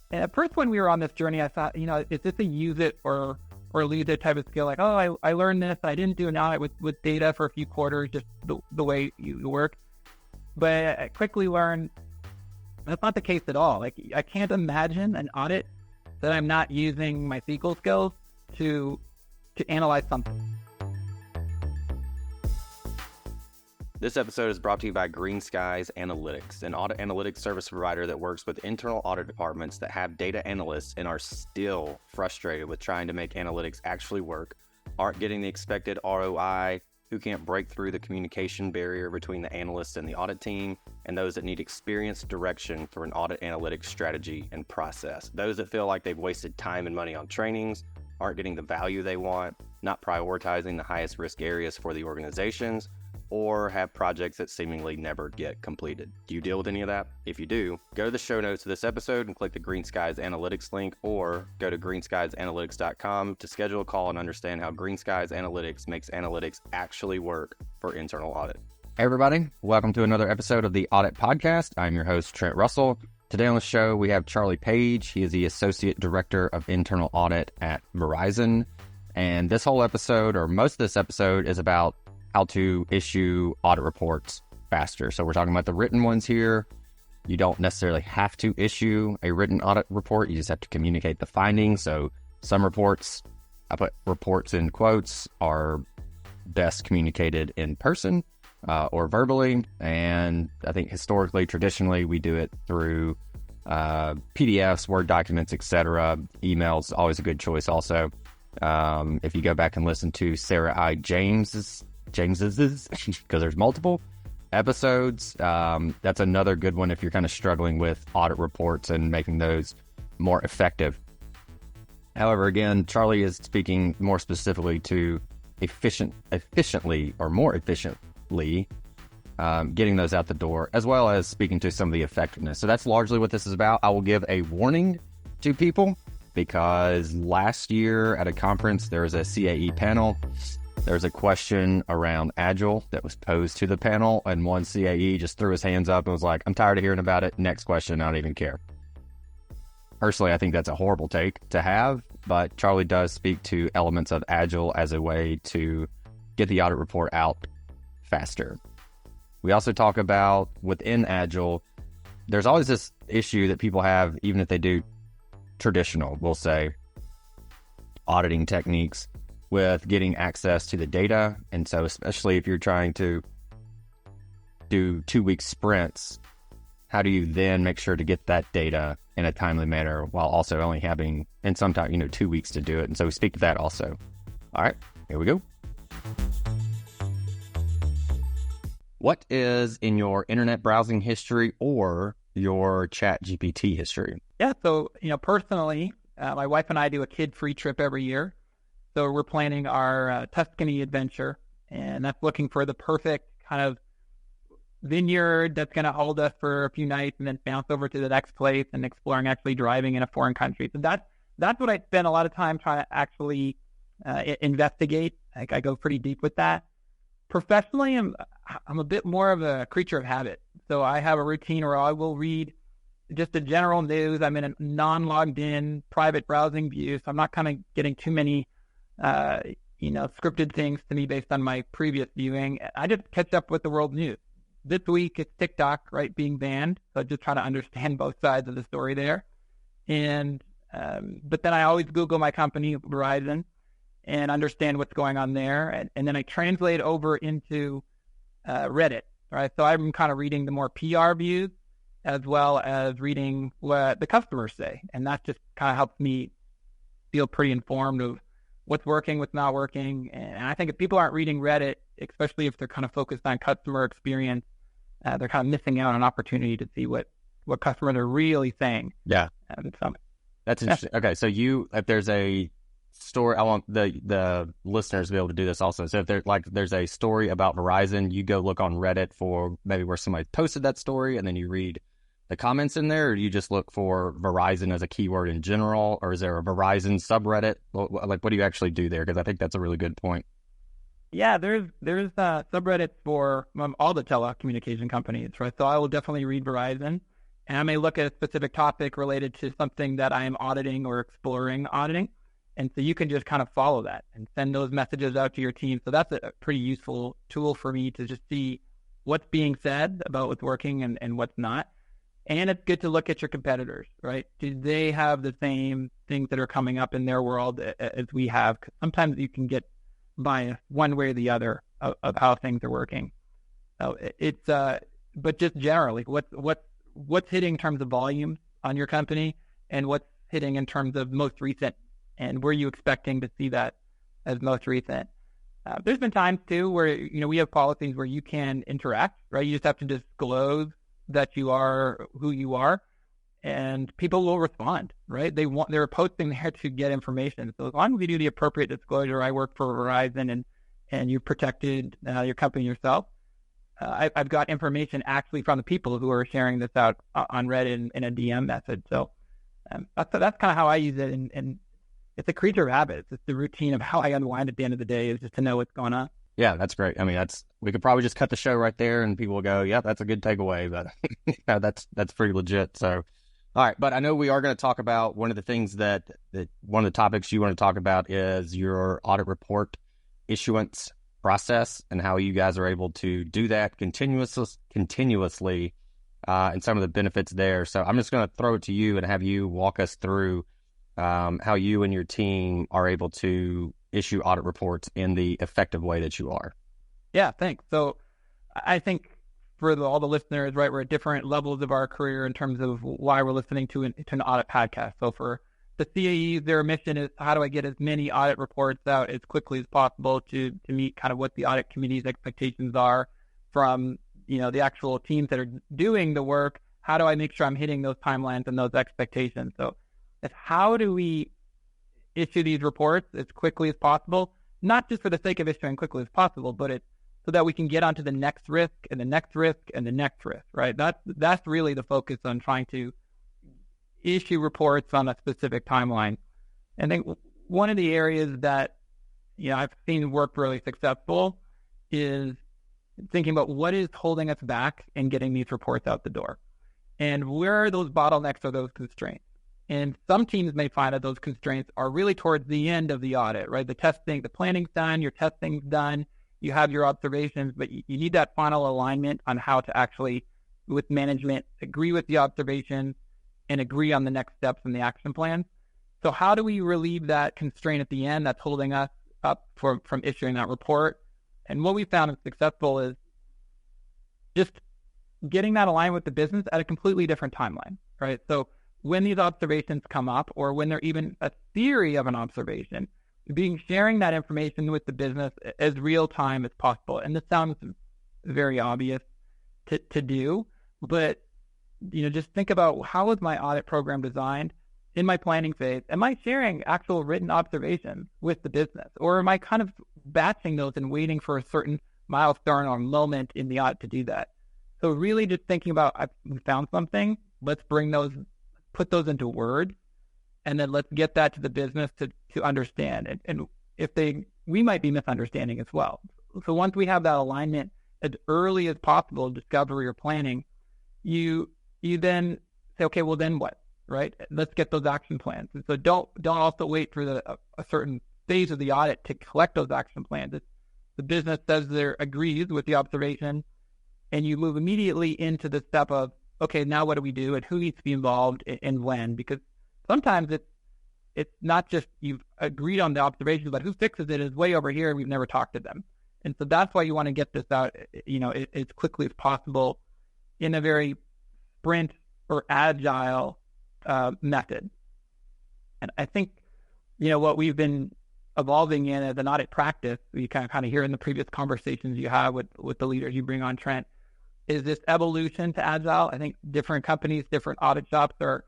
And at first, when we were on this journey, I thought, is this a use it or lose it type of skill? Like, oh, I learned this. I didn't do it now with data for a few quarters, just the way you work. But I quickly learned that's not the case at all. Like, I can't imagine an audit that I'm not using my SQL skills to analyze something. This episode is brought to you by Greenskies Analytics, an audit analytics service provider that works with internal audit departments that have data analysts and are still frustrated with trying to make analytics actually work, aren't getting the expected ROI, who can't break through the communication barrier between the analysts and the audit team, and those that need experienced direction for an audit analytics strategy and process. Those that feel like they've wasted time and money on trainings, aren't getting the value they want, not prioritizing the highest risk areas for the organizations, or have projects that seemingly never get completed. Do you deal with any of that? If you do, go to the show notes of this episode and click the Greenskies Analytics link, or go to greenskiesanalytics.com to schedule a call and understand how Greenskies Analytics makes analytics actually work for internal audit. Hey everybody, welcome to another episode of the Audit Podcast. I'm your host, Trent Russell. Today on the show, we have Charlie Page. He is the Associate Director of Internal Audit at Verizon. And this whole episode, or most of this episode, is about how to issue audit reports faster. So we're talking about the written ones here. You don't necessarily have to issue a written audit report. You just have to communicate the findings. So some reports, I put reports in quotes, are best communicated in person or verbally. And I think historically, traditionally, we do it through PDFs, Word documents, etc. Emails, always a good choice also. If you go back and listen to Sarah I. James's, because there's multiple episodes, that's another good one if you're kind of struggling with audit reports and making those more effective. However, again, Charlie is speaking more specifically to efficiently getting those out the door, as well as speaking to some of the effectiveness. So that's largely what this is about. I will give a warning to people because last year at a conference, there was a CAE panel. There's a question around Agile that was posed to the panel, and one CAE just threw his hands up and was like, I'm tired of hearing about it. Next question, I don't even care. Personally, I think that's a horrible take to have, but Charlie does speak to elements of Agile as a way to get the audit report out faster. We also talk about within Agile, there's always this issue that people have, even if they do traditional, we'll say, auditing techniques, with getting access to the data. And so especially if you're trying to do 2-week sprints, how do you then make sure to get that data in a timely manner while also only having, in some time, 2 weeks to do it? And so we speak to that also. All right, here we go. What is in your internet browsing history or your chat GPT history? Yeah, so, personally, my wife and I do a kid-free trip every year. So we're planning our Tuscany adventure, and that's looking for the perfect kind of vineyard that's going to hold us for a few nights and then bounce over to the next place and exploring actually driving in a foreign country. So that's what I spend a lot of time trying to actually investigate. Like, I go pretty deep with that. Professionally, I'm a bit more of a creature of habit. So I have a routine where I will read just the general news. I'm in a non-logged in private browsing view, so I'm not kind of getting too many scripted things to me based on my previous viewing. I just catch up with the world news. This week it's TikTok, right, being banned. So I just try to understand both sides of the story there. And but then I always Google my company, Verizon, and understand what's going on there. And then I translate over into Reddit, right? So I'm kind of reading the more PR views as well as reading what the customers say. And that just kind of helps me feel pretty informed of what's working, what's not working. And I think if people aren't reading Reddit, especially if they're kind of focused on customer experience, they're kind of missing out on an opportunity to see what customers are really saying. Yeah. That's interesting. Okay, so if there's a story, I want the listeners to be able to do this also. So if there's a story about Verizon, you go look on Reddit for maybe where somebody posted that story, and then you read the comments in there, or do you just look for Verizon as a keyword in general, or is there a Verizon subreddit? What do you actually do there? Because I think that's a really good point. Yeah, there's subreddits for all the telecommunication companies, right? So I will definitely read Verizon. And I may look at a specific topic related to something that I am auditing or exploring auditing. And so you can just kind of follow that and send those messages out to your team. So that's a pretty useful tool for me to just see what's being said about what's working and what's not. And it's good to look at your competitors, right? Do they have the same things that are coming up in their world as we have? 'Cause sometimes you can get biased one way or the other of how things are working. So but just generally, what's hitting in terms of volume on your company, and what's hitting in terms of most recent, and were you expecting to see that as most recent? There's been times too where we have policies where you can interact, right? You just have to disclose that you are who you are, and people will respond, right? They're posting there to get information. So as long as you do the appropriate disclosure, I work for Verizon, and you protected your company yourself. I've got information actually from the people who are sharing this out on Reddit in a DM message. So that's kind of how I use it, and it's a creature of habit. It's the routine of how I unwind at the end of the day, is just to know what's going on. Yeah, that's great. I mean, we could probably just cut the show right there, and people will go, "Yeah, that's a good takeaway." But that's pretty legit. So, all right. But I know we are going to talk about one of the things that one of the topics you want to talk about is your audit report issuance process and how you guys are able to do that continuously, and some of the benefits there. So I'm just going to throw it to you and have you walk us through how you and your team are able to issue audit reports in the effective way that you are. Yeah, thanks. So I think for all the listeners, right, we're at different levels of our career in terms of why we're listening to an audit podcast. So for the CAEs, their mission is, how do I get as many audit reports out as quickly as possible to meet kind of what the audit committee's expectations are from the actual teams that are doing the work. How do I make sure I'm hitting those timelines and those expectations? So it's how do we issue these reports as quickly as possible, not just for the sake of issuing quickly as possible, but it's so that we can get onto the next risk and the next risk and the next risk, right? That's really the focus on trying to issue reports on a specific timeline. And I think one of the areas that I've seen work really successful is thinking about what is holding us back in getting these reports out the door, and where are those bottlenecks or those constraints. And some teams may find that those constraints are really towards the end of the audit, right? The planning's done, your testing's done, you have your observations, but you need that final alignment on how to actually, with management, agree with the observations and agree on the next steps in the action plan. So how do we relieve that constraint at the end that's holding us up from issuing that report? And what we found is successful is just getting that aligned with the business at a completely different timeline, right? So when these observations come up, or when they're even a theory of an observation, sharing that information with the business as real time as possible. And this sounds very obvious to do, but just think about, how is my audit program designed in my planning phase? Am I sharing actual written observations with the business, or am I kind of batching those and waiting for a certain milestone or moment in the audit to do that? So really just thinking about, we found something, let's put those into words, and then let's get that to the business to understand. And if we might be misunderstanding as well. So once we have that alignment as early as possible, discovery or planning, you then say, okay, well then what, right? Let's get those action plans. And so don't also wait for a certain phase of the audit to collect those action plans. The business says agrees with the observation, and you move immediately into the step of, okay, now what do we do, and who needs to be involved and when? Because sometimes it's not just you've agreed on the observation, but who fixes it is way over here, and we've never talked to them. And so that's why you want to get this out, as quickly as possible in a very sprint or agile method. And I think, what we've been evolving in as an audit practice, you kind of hear in the previous conversations you have with the leaders you bring on, Trent, is this evolution to Agile. I think different companies, different audit shops are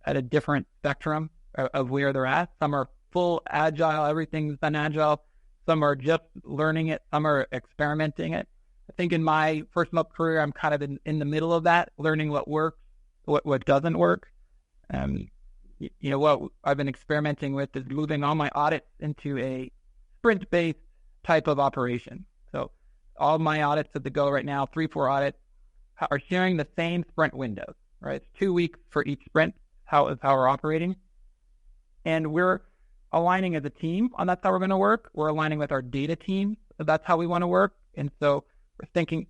at a different spectrum of where they're at. Some are full Agile, everything's done Agile. Some are just learning it. Some are experimenting it. I think in my first month career, I'm kind of in the middle of that, learning what works, what doesn't work. What I've been experimenting with is moving all my audits into a sprint-based type of operation. So all my audits at the go right now, 3-4 audits, are sharing the same sprint windows. right? It's 2 weeks for each sprint, how we're operating. And we're aligning as a team on that's how we're going to work. We're aligning with our data team. So that's how we want to work. And so we're thinking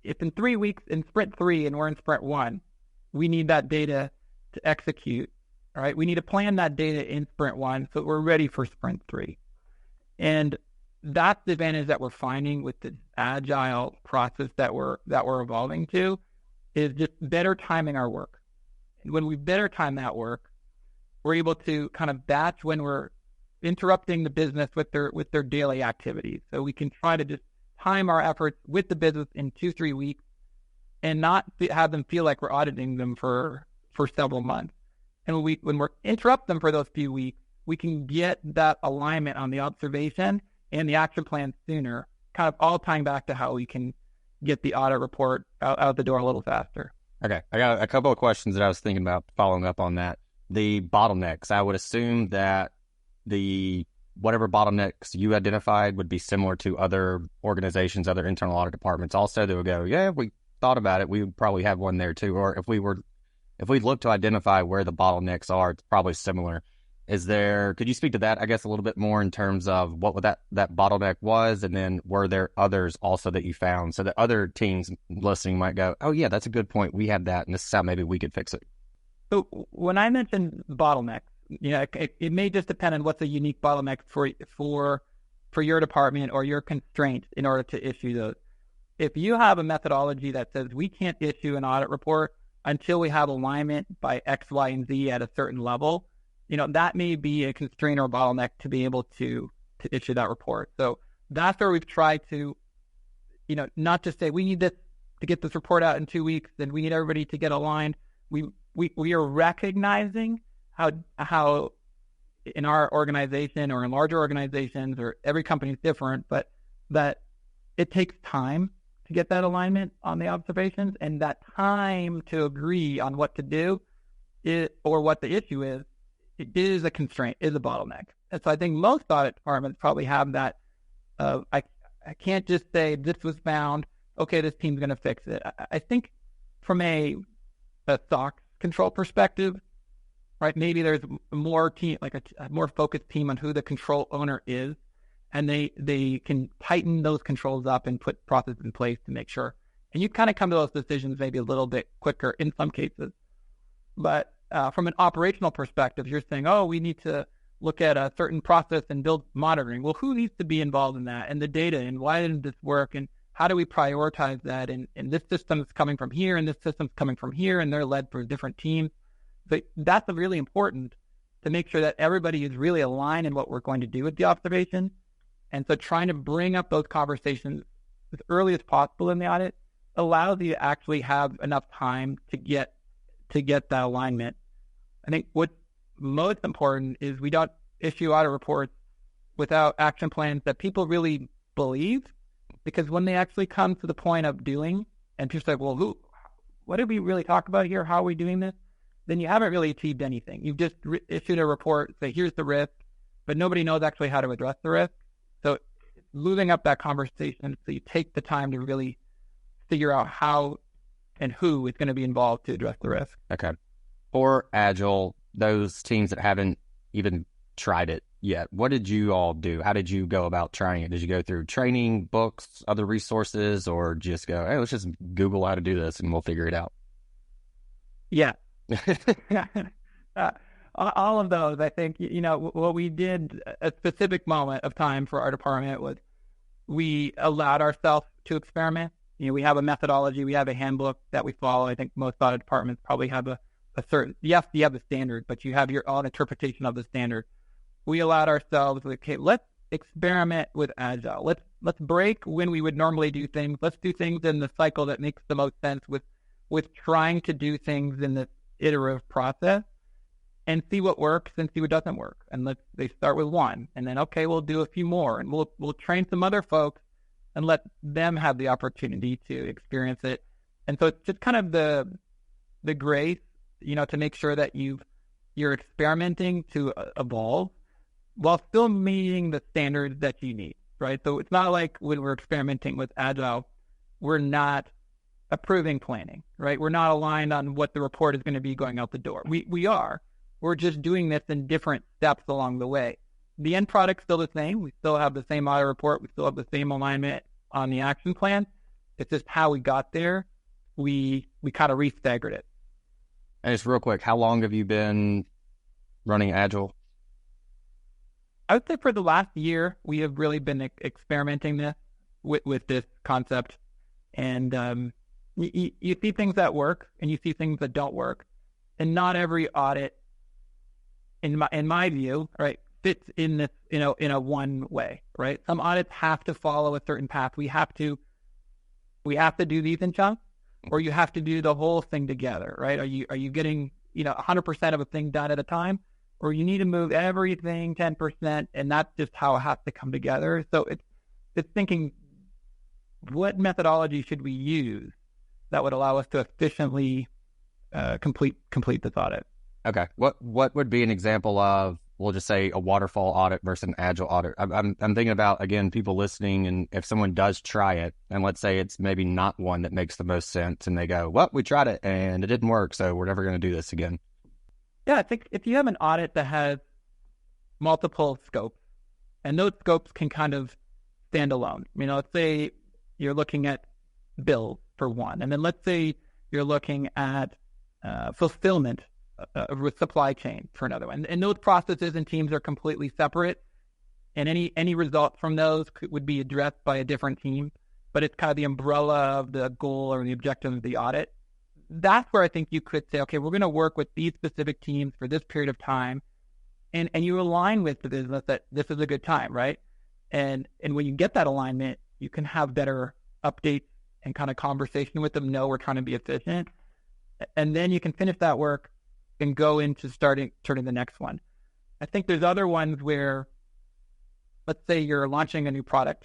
if in 3 weeks in sprint 3 and we're in sprint 1, we need that data to execute. All right. We need to plan that data in sprint 1 so we're ready for sprint 3. And that's the advantage that we're finding with the agile process that we're evolving to, is just better timing our work. And when we better time that work, we're able to kind of batch when we're interrupting the business with their daily activities. So we can try to just time our efforts with the business in 2-3 weeks and not have them feel like we're auditing them for several months. And when we interrupt them for those few weeks, we can get that alignment on the observation and the action plan sooner, kind of all tying back to how we can get the audit report out the door a little faster. Okay. I got a couple of questions that I was thinking about following up on that. The bottlenecks, I would assume that whatever bottlenecks you identified would be similar to other organizations, other internal audit departments also that would go, yeah, if we thought about it, we would probably have one there too. Or if we look to identify where the bottlenecks are, it's probably similar. Could you speak to that, I guess, a little bit more in terms of what that bottleneck was, and then were there others also that you found so that other teams listening might go, oh yeah, that's a good point. We had that, and this is how maybe we could fix it. So when I mentioned bottlenecks, it may just depend on what's a unique bottleneck for your department or your constraint in order to issue those. If you have a methodology that says we can't issue an audit report until we have alignment by X, Y, and Z at a certain level, that may be a constraint or bottleneck to be able to issue that report. So that's where we've tried to, not just say we need this to get this report out in 2 weeks, then we need everybody to get aligned. We are recognizing how in our organization or in larger organizations, or every company is different, but that it takes time to get that alignment on the observations, and that time to agree on what to do or what the issue is, it is a constraint, is a bottleneck. And so I think most audit departments probably have that. I can't just say this was found, okay, this team's going to fix it. I think from a SOX control perspective, right, maybe there's more team, like a more focused team on who the control owner is, and they can tighten those controls up and put processes in place to make sure. And you kind of come to those decisions maybe a little bit quicker in some cases. But from an operational perspective, you're saying, oh, we need to look at a certain process and build monitoring. Well, who needs to be involved in that, and the data, and why didn't this work, and how do we prioritize that? And this system is coming from here, and this system's coming from here, and they're led for different teams. But that's really important to make sure that everybody is really aligned in what we're going to do with the observation. And so trying to bring up those conversations as early as possible in the audit allows you to actually have enough time to get that alignment. I think what's most important is we don't issue audit reports without action plans that people really believe, because when they actually come to the point of doing, and people say, well, what did we really talk about here? How are we doing this? Then you haven't really achieved anything. You've just issued a report, say, here's the risk, but nobody knows actually how to address the risk. So moving up that conversation so you take the time to really figure out how and who is going to be involved to address the risk. Okay. For Agile, those teams that haven't even tried it yet, what did you all do? How did you go about trying it? Did you go through training, books, other resources, or just go, hey, let's just Google how to do this and we'll figure it out? Yeah. All of those, I think, what we did a specific moment of time for our department was we allowed ourselves to experiment. We have a methodology, we have a handbook that we follow. I think most audit departments probably have a certain, yes, you have the standard, but you have your own interpretation of the standard. We allowed ourselves, okay, let's experiment with Agile. Let's break when we would normally do things. Let's do things in the cycle that makes the most sense with trying to do things in this iterative process, and see what works and see what doesn't work. And they start with one, and then, okay, we'll do a few more, and we'll train some other folks and let them have the opportunity to experience it. And so it's just kind of the grace, to make sure that you're experimenting to evolve while still meeting the standards that you need, right? So it's not like when we're experimenting with Agile, we're not approving planning, right? We're not aligned on what the report is going to be going out the door. We are. We're just doing this in different steps along the way. The end product's still the same. We still have the same audit report. We still have the same alignment on the action plan. It's just how we got there. We kind of restaggered it. And just real quick, how long have you been running Agile? I would say for the last year, we have really been experimenting with this concept. And you see things that work and you see things that don't work. And not every audit, in my view, right, fits in this, in a one way, right? Some audits have to follow a certain path. We have to do these in chunks, or you have to do the whole thing together, right? Are you getting 100% of a thing done at a time, or you need to move everything 10%, and that's just how it has to come together. So it's thinking, what methodology should we use that would allow us to efficiently complete this audit? Okay. What would be an example of, we'll just say, a waterfall audit versus an agile audit? I'm thinking about, again, people listening, and if someone does try it, and let's say it's maybe not one that makes the most sense, and they go, well, we tried it and it didn't work, so we're never going to do this again. Yeah, I think if you have an audit that has multiple scopes, and those scopes can kind of stand alone. Let's say you're looking at bills for one, and then let's say you're looking at fulfillment with supply chain for another one. And those processes and teams are completely separate, and any results from those would be addressed by a different team, but it's kind of the umbrella of the goal or the objective of the audit. That's where I think you could say, okay, we're going to work with these specific teams for this period of time, and you align with the business that this is a good time, right? And when you get that alignment, you can have better updates and kind of conversation with them, know we're trying to be efficient, and then you can finish that work and go into starting the next one. I think there's other ones where, let's say you're launching a new product,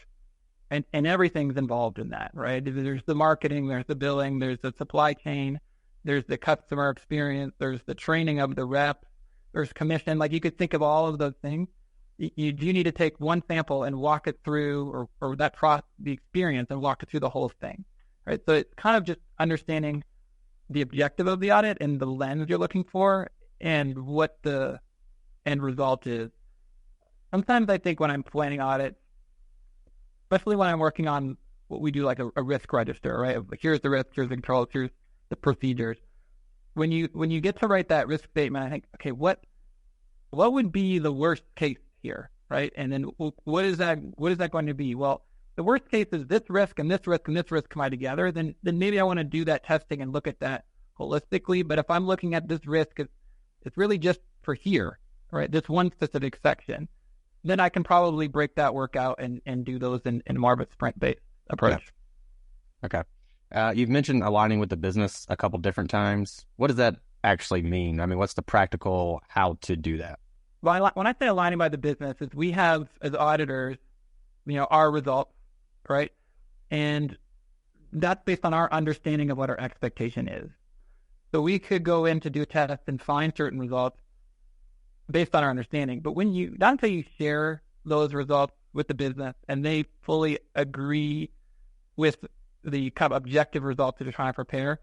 and everything's involved in that, right? There's the marketing, there's the billing, there's the supply chain, there's the customer experience, there's the training of the rep, there's commission. Like, you could think of all of those things. You do need to take one sample and walk it through, or the experience, and walk it through the whole thing, right? So it's kind of just understanding the objective of the audit and the lens you're looking for, and what the end result is. Sometimes I think when I'm planning audits, especially when I'm working on what we do, like a risk register, right? Like, here's the risk, here's the controls, here's the procedures. When you get to write that risk statement, I think, okay, what would be the worst case here, right? And then what is that going to be? Well, the worst case is this risk and this risk and this risk combined together. Then maybe I want to do that testing and look at that holistically. But if I'm looking at this risk, it's really just for here, right? This one specific section. Then I can probably break that work out and do those in more of a sprint-based approach. Okay. You've mentioned aligning with the business a couple different times. What does that actually mean? I mean, what's the practical how to do that? Well, when I say aligning by the business, is we have, as auditors, our results, right? And that's based on our understanding of what our expectation is. So we could go in to do a test and find certain results based on our understanding. But not until you share those results with the business and they fully agree with the kind of objective results that you're trying to prepare,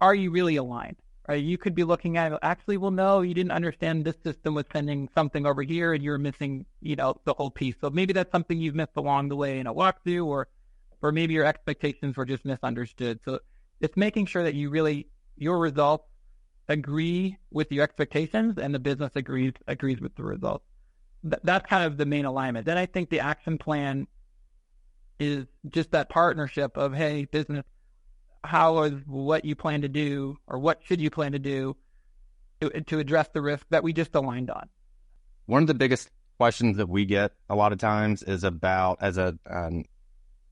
are you really aligned? Right? You could be looking at, actually, well, no, you didn't understand this system was sending something over here and you're missing, the whole piece. So maybe that's something you've missed along the way in a walkthrough, or maybe your expectations were just misunderstood. So it's making sure that your results agree with your expectations and the business agrees with the results. That's kind of the main alignment. Then I think the action plan is just that partnership of, hey, business, how is what you plan to do, or what should you plan to do to address the risk that we just aligned on? One of the biggest questions that we get a lot of times is about, as a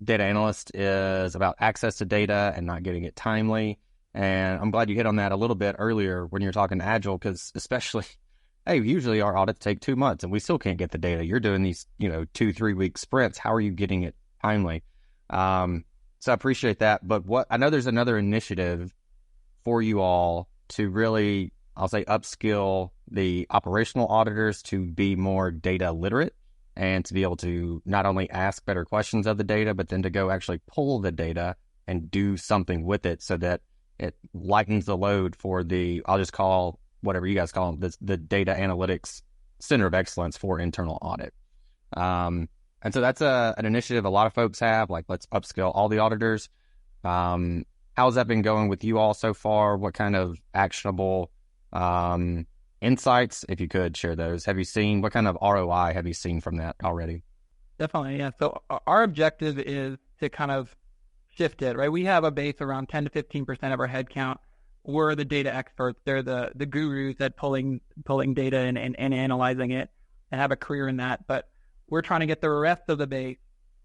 data analyst, is about access to data and not getting it timely. And I'm glad you hit on that a little bit earlier when you're talking Agile, because especially, hey, usually our audits take 2 months and we still can't get the data. You're doing these, 2-3 week sprints. How are you getting it timely? So I appreciate that. But I know there's another initiative for you all to really, I'll say, upskill the operational auditors to be more data literate and to be able to not only ask better questions of the data, but then to go actually pull the data and do something with it so that it lightens the load for I'll just call whatever you guys call them, the data analytics center of excellence for internal audit. And so that's an initiative a lot of folks have, like let's upskill all the auditors. How's that been going with you all so far? What kind of actionable insights, if you could share those, have you seen? What kind of ROI have you seen from that already? Definitely, yeah. So our objective is to kind of shift it, right? We have a base around 10 to 15% of our headcount. We're the data experts. They're the gurus at pulling data and analyzing it and have a career in that. But we're trying to get the rest of the base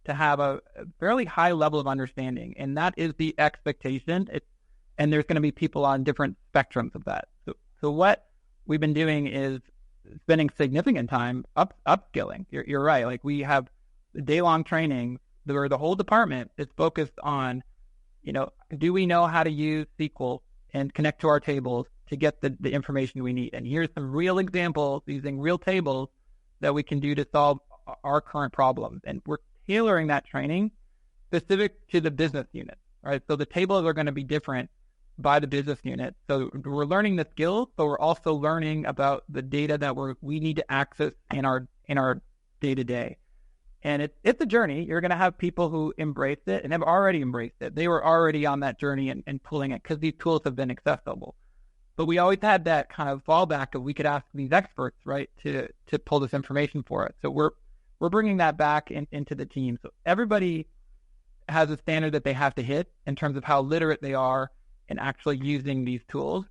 to have a fairly high level of understanding. And that is the expectation. And there's going to be people on different spectrums of that. So what we've been doing is spending significant time upskilling. You're right. Like we have day-long training where the whole department is focused on, do we know how to use SQL and connect to our tables to get the information we need? And here's some real examples using real tables that we can do to solve our current problems. And we're tailoring that training specific to the business unit, right? So the tables are going to be different by the business unit. So we're learning the skills, but we're also learning about the data that we need to access in our day-to-day. And it's a journey. You're going to have people who embrace it and have already embraced it. They were already on that journey and pulling it because these tools have been accessible. But we always had that kind of fallback of we could ask these experts, right, to pull this information for us. So we're bringing that back into the team. So everybody has a standard that they have to hit in terms of how literate they are in actually using these tools.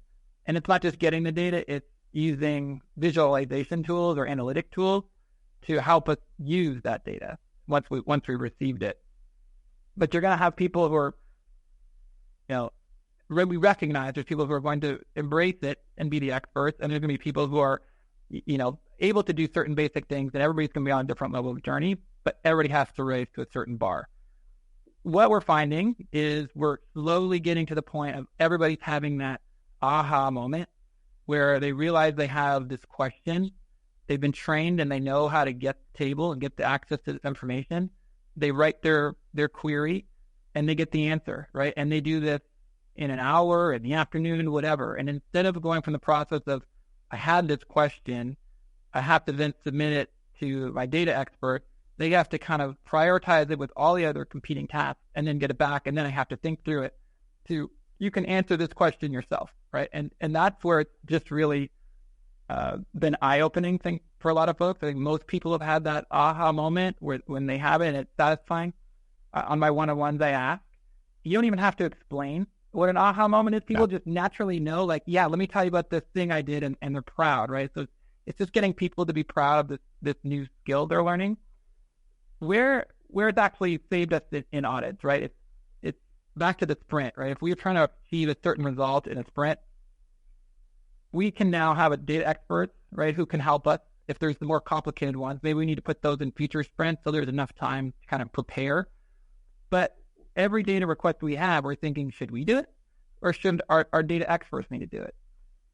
And it's not just getting the data, it's using visualization tools or analytic tools to help us use that data once we received it. But you're going to have people who are, we recognize there's people who are going to embrace it and be the experts, and there's going to be people who are, able to do certain basic things, and everybody's going to be on a different level of journey, but everybody has to raise to a certain bar. What we're finding is we're slowly getting to the point of everybody's having that aha moment where they realize they have this question. They've been trained and they know how to get the table and get the access to this information. They write their query and they get the answer, right? And they do this in an hour, in the afternoon, whatever. And instead of going from the process of, I had this question, I have to then submit it to my data expert, they have to kind of prioritize it with all the other competing tasks and then get it back. And then I have to think through it you can answer this question yourself, right? And that's where it's just really been eye-opening thing for a lot of folks. I think most people have had that aha moment when they have it and it's satisfying. On my one-on-ones, I ask, you don't even have to explain what an aha moment is. People just naturally know, like, yeah, let me tell you about this thing I did, and they're proud, right? So it's just getting people to be proud of this new skill they're learning. Where it's actually saved us in audits, right? It's back to the sprint, right? If we're trying to achieve a certain result in a sprint, we can now have a data expert, right, who can help us. If there's the more complicated ones, maybe we need to put those in future sprints so there's enough time to kind of prepare. But every data request we have, we're thinking, should we do it? Or should our data experts need to do it?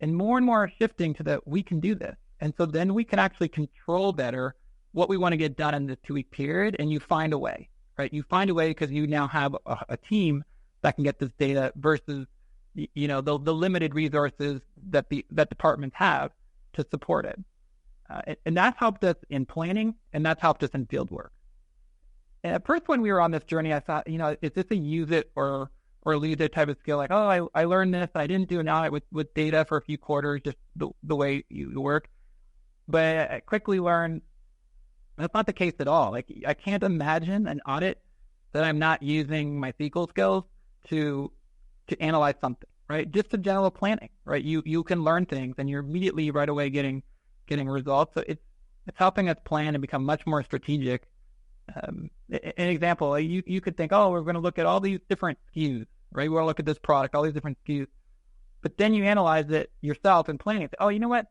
And more are shifting to that we can do this. And so then we can actually control better what we want to get done in this 2-week period, and you find a way, right? You find a way because you now have a team that can get this data versus, the limited resources that departments have to support it. And that's helped us in planning, and that's helped us in field work. And at first, when we were on this journey, I thought, is this a use it or lose it type of skill? Like, oh, I learned this, I didn't do it now with data for a few quarters, just the way you work. But I quickly learned that's not the case at all. Like, I can't imagine an audit that I'm not using my SQL skills to analyze something, right? Just a general planning, right? You can learn things and you're immediately right away getting results. So it's helping us plan and become much more strategic. An example, you could think, oh, we're going to look at all these different SKUs, right? We're going to look at this product, all these different SKUs. But then you analyze it yourself and planning. Oh, you know what?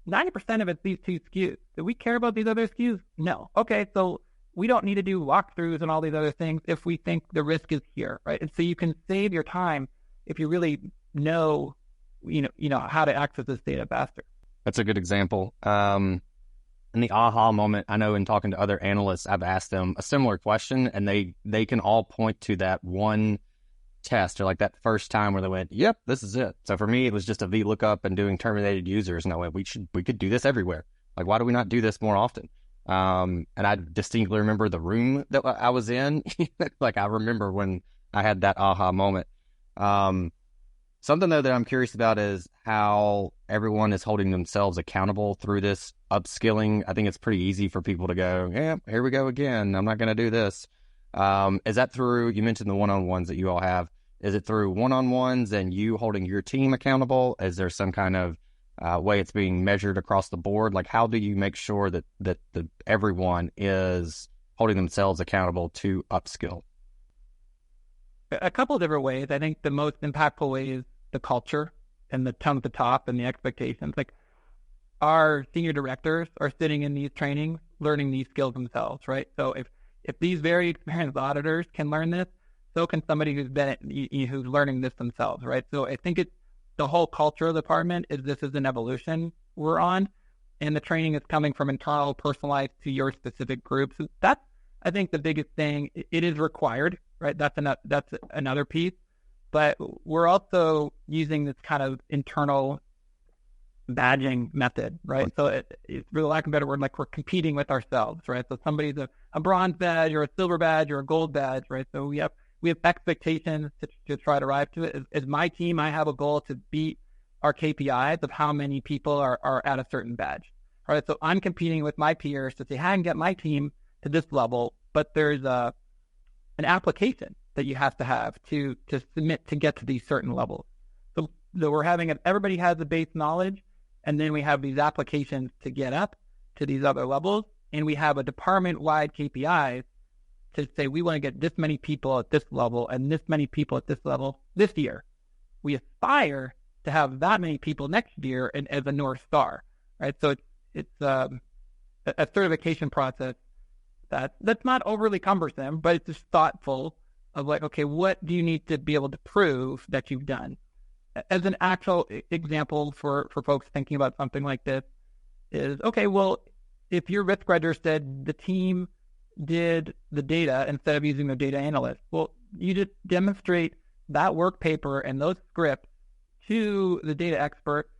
90% of it's these 2 SKUs. Do we care about these other SKUs? No. Okay, so we don't need to do walkthroughs and all these other things if we think the risk is here, right? And so you can save your time if you really know how to access this data faster. That's a good example. In the aha moment, I know in talking to other analysts, I've asked them a similar question, and they can all point to that one test or like that first time where they went, yep, this is it. So for me, it was just a VLOOKUP and doing terminated users. And I went, we could do this everywhere. Like, why do we not do this more often? And I distinctly remember the room that I was in. Like, I remember when I had that aha moment. Something though that I'm curious about is how everyone is holding themselves accountable through this upskilling. I think it's pretty easy for people to go, yeah, here we go again. I'm not going to do this. Is that through, you mentioned the one-on-ones that you all have. Is it through one-on-ones and you holding your team accountable? Is there some kind of way it's being measured across the board? Like, how do you make sure that everyone is holding themselves accountable to upskill? A couple of different ways. I think the most impactful way is the culture and the tone at the top and the expectations. Like, our senior directors are sitting in these trainings, learning these skills themselves, right? So if these very experienced auditors can learn this, so can somebody who's learning this themselves, right? So I think it's the whole culture of the department this is an evolution we're on, and the training is coming from internal, personalized to your specific group. So that's, I think, the biggest thing. It is required, right? That's another piece. But we're also using this kind of internal badging method, right? So it's, for lack of a better word, like we're competing with ourselves, right? So somebody's a bronze badge or a silver badge or a gold badge, right? So we have expectations to try to arrive to it. As my team, I have a goal to beat our KPIs of how many people are at a certain badge, right? So I'm competing with my peers to say, how I can get my team to this level, but there's an application that you have to submit to get to these certain levels. So we're having everybody has the base knowledge, and then we have these applications to get up to these other levels, and we have a department-wide KPIs to say we want to get this many people at this level and this many people at this level this year. We aspire to have that many people next year and as a North Star, right? So it's a certification process that's not overly cumbersome, but it's just thoughtful of like, okay, what do you need to be able to prove that you've done? As an actual example for folks thinking about something like this is, okay, well, if your risk writer said the team did the data instead of using their data analyst, well, you just demonstrate that work paper and those scripts to the data expert,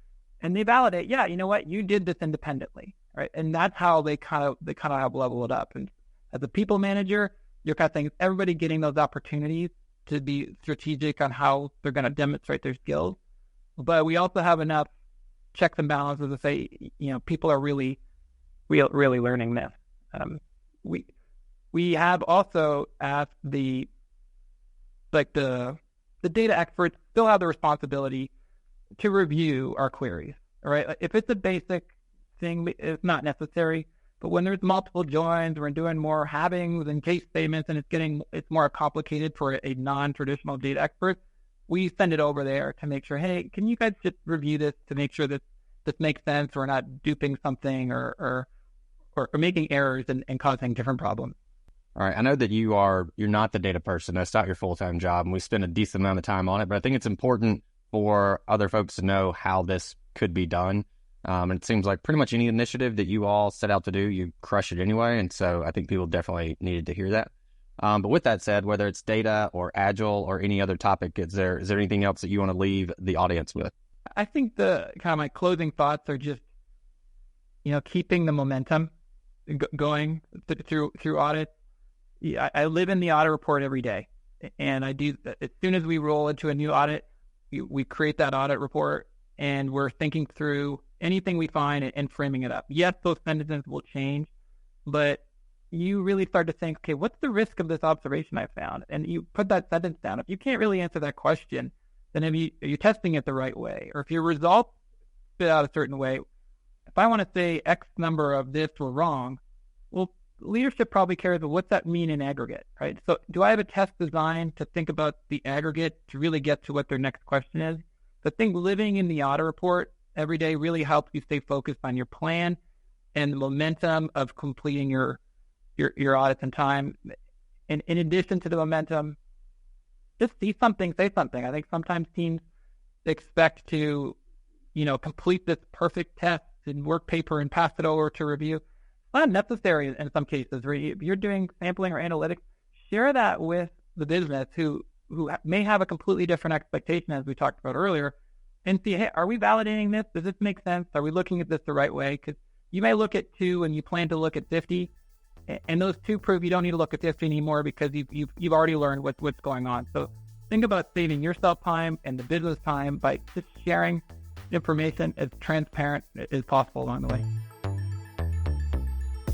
and they validate, yeah, you know what, you did this independently, right? And that's how they kind of have leveled it up. And as a people manager, you're kind of saying everybody getting those opportunities to be strategic on how they're going to demonstrate their skills. But we also have enough checks and balances to say, you know, people are really learning this. We have also asked the data experts still have the responsibility to review our queries. All right, if it's a basic thing, it's not necessary. But when there's multiple joins, we're doing more havings and case statements, and it's more complicated for a non-traditional data expert, we send it over there to make sure, hey, can you guys just review this to make sure that this makes sense? We're not duping something or making errors and causing different problems. All right. I know that you're not the data person. That's not your full-time job, and we spend a decent amount of time on it, but I think it's important for other folks to know how this could be done. And it seems like pretty much any initiative that you all set out to do, you crush it anyway. And so I think people definitely needed to hear that. But with that said, whether it's data or Agile or any other topic, is there anything else that you want to leave the audience with? I think the kind of my closing thoughts are just, you know, keeping the momentum going through audit. Yeah, I live in the audit report every day, and I do. As soon as we roll into a new audit, we create that audit report, and we're thinking through anything we find and framing it up. Yes, those sentences will change, but you really start to think, okay, what's the risk of this observation I found? And you put that sentence down. If you can't really answer that question, then are you testing it the right way? Or if your results spit out a certain way, if I want to say X number of this were wrong, well, leadership probably cares, but what's that mean in aggregate, right? So do I have a test designed to think about the aggregate to really get to what their next question is? I think living in the audit report every day really helps you stay focused on your plan and the momentum of completing your audits in time. And in addition to the momentum, just see something, say something. I think sometimes teams expect to, you know, complete this perfect test and work paper and pass it over to review. It's not necessary in some cases. If you're doing sampling or analytics, share that with the business who who may have a completely different expectation, as we talked about earlier, and see, hey, are we validating this? Does this make sense? Are we looking at this the right way? Because you may look at 2 and you plan to look at 50, and those 2 prove you don't need to look at 50 anymore because you've already learned what's going on. So think about saving yourself time and the business time by just sharing information as transparent as possible along the way.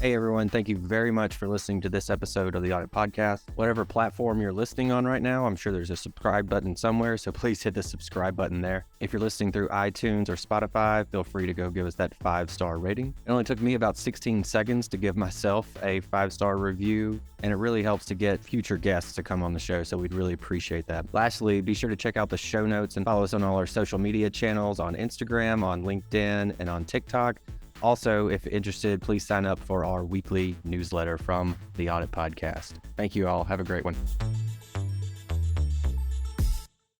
Hey everyone, thank you very much for listening to this episode of the Audit Podcast. Whatever platform you're listening on right now, I'm sure there's a subscribe button somewhere, so please hit the subscribe button there. If you're listening through iTunes or Spotify, feel free to go give us that 5-star rating. It only took me about 16 seconds to give myself a 5-star review, and it really helps to get future guests to come on the show, so we'd really appreciate that. Lastly, be sure to check out the show notes and follow us on all our social media channels on Instagram, on LinkedIn, and on TikTok. Also, if interested, please sign up for our weekly newsletter from the Audit Podcast. Thank you all. Have a great one.